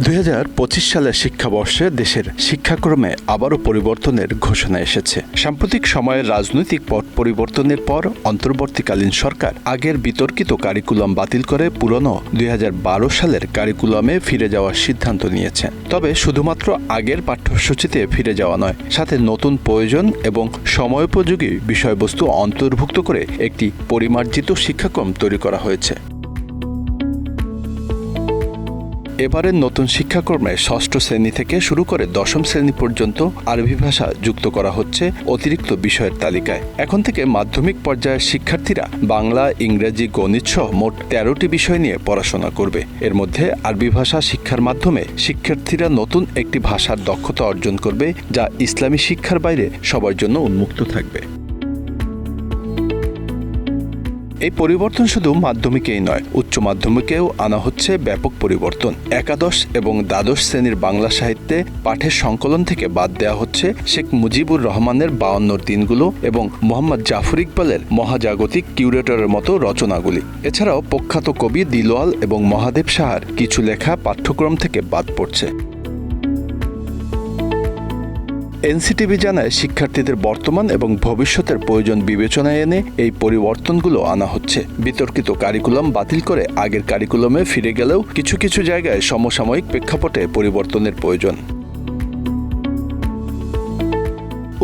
2025 সালের শিক্ষাবর্ষে দেশের শিক্ষাক্রমে আবারও পরিবর্তনের ঘোষণা এসেছে। সাম্প্রতিক সময়ের রাজনৈতিক পট পরিবর্তনের পর অন্তর্বর্তীকালীন সরকার আগের বিতর্কিত কারিকুলাম বাতিল করে পুরনো 2012 সালের কারিকুলামে ফিরে যাওয়ার সিদ্ধান্ত নিয়েছে। তবে শুধুমাত্র আগের পাঠ্যসূচিতে ফিরে যাওয়া নয়, সাথে নতুন প্রয়োজন এবং সময়োপযোগী বিষয়বস্তু অন্তর্ভুক্ত করে একটি পরিমার্জিত শিক্ষাক্রম তৈরি করা হয়েছে। এবারের নতুন শিক্ষাক্রমে ষষ্ঠ শ্রেণী থেকে শুরু করে দশম শ্রেণী পর্যন্ত আরবি ভাষা যুক্ত করা হচ্ছে অতিরিক্ত বিষয়ের তালিকায়। এখন থেকে মাধ্যমিক পর্যায়ের শিক্ষার্থীরা বাংলা, ইংরেজি, গণিত সহ মোট 13টি বিষয় নিয়ে পড়াশোনা করবে। এর মধ্যে আরবি ভাষা শিক্ষার মাধ্যমে শিক্ষার্থীরা নতুন একটি ভাষার দক্ষতা অর্জন করবে, যা ইসলামী শিক্ষার বাইরে সবার জন্য উন্মুক্ত থাকবে। এই পরিবর্তন শুধু মাধ্যমিকেই নয়, উচ্চ মাধ্যমিকেও আনা হচ্ছে ব্যাপক পরিবর্তন। একাদশ এবং দ্বাদশ শ্রেণীর বাংলা সাহিত্যে পাঠের সংকলন থেকে বাদ দেওয়া হচ্ছে শেখ মুজিবুর রহমানের 52 দিনগুলো এবং মোহাম্মদ জাফর ইকবালের মহাজাগতিক কিউরেটরের মতো রচনাগুলি। এছাড়াও প্রখ্যাত কবি দিলওয়াল এবং মহাদেব সাহার কিছু লেখা পাঠ্যক্রম থেকে বাদ পড়ছে। এনসিটিবি জানায়, শিক্ষার্থীদের বর্তমান এবং ভবিষ্যতের প্রয়োজন বিবেচনায় এনে এই পরিবর্তনগুলো আনা হচ্ছে। বিতর্কিত কারিকুলাম বাতিল করে আগের কারিকুলামে ফিরে গেলেও কিছু কিছু জায়গায় সমসাময়িক প্রেক্ষাপটে পরিবর্তনের প্রয়োজন।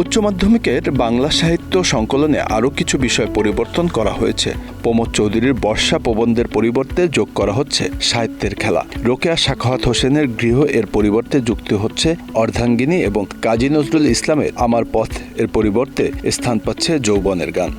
উচ্চ মাধ্যমিকের বাংলা সাহিত্য সংকলনে আরও কিছু বিষয় পরিবর্তন করা হয়েছে। প্রমোদ চৌধুরীর বর্ষা প্রবন্ধের পরিবর্তে যোগ করা হচ্ছে সাহিত্যের খেলা। রোকেয়া সাখাওয়াত হোসেনের গৃহ এর পরিবর্তে যুক্ত হচ্ছে অর্ধাঙ্গিনী এবং কাজী নজরুল ইসলামের আমার পথ এর পরিবর্তে স্থান পাচ্ছে যৌবনের গান।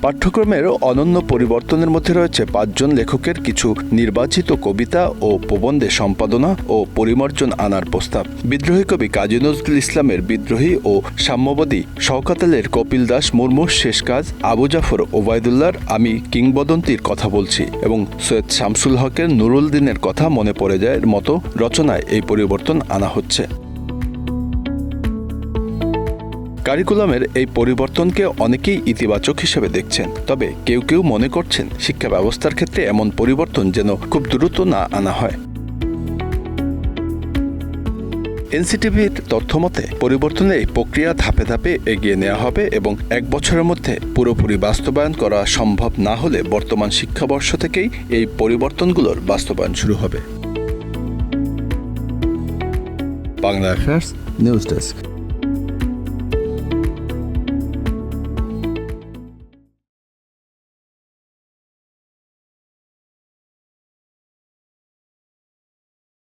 পাঠ্যক্রমের অনন্য পরিবর্তনের মধ্যে রয়েছে 5 জন লেখকের কিছু নির্বাচিত কবিতা ও প্রবন্ধে সম্পাদনা ও পরিমার্জন আনার প্রস্তাব। বিদ্রোহী কবি কাজী নজরুল ইসলামের বিদ্রোহী ও সাম্যবাদী, শওকত আলীর কপিল দাস মুর্মুর শেষ কাজ, আবু জাফর ওবায়দুল্লাহর আমি কিংবদন্তির কথা বলছি এবং সৈয়দ শামসুল হকের নুরুল দিনের কথা মনে পড়ে যায় মতো রচনায় এই পরিবর্তন আনা হচ্ছে। কারিকুলামের এই পরিবর্তনকে অনেকেই ইতিবাচক হিসেবে দেখছেন, তবে কেউ কেউ মনে করছেন শিক্ষা ব্যবস্থার ক্ষেত্রে এমন পরিবর্তন যেন খুব দ্রুত না আনা হয়। এনসিটিভির তথ্যমতে পরিবর্তনের এই প্রক্রিয়া ধাপে ধাপে এগিয়ে নেওয়া হবে এবং 1 বছরের মধ্যে পুরোপুরি বাস্তবায়ন করা সম্ভব না হলে বর্তমান শিক্ষাবর্ষ থেকেই এই পরিবর্তনগুলোর বাস্তবায়ন শুরু হবে। Bangla affairs news desk.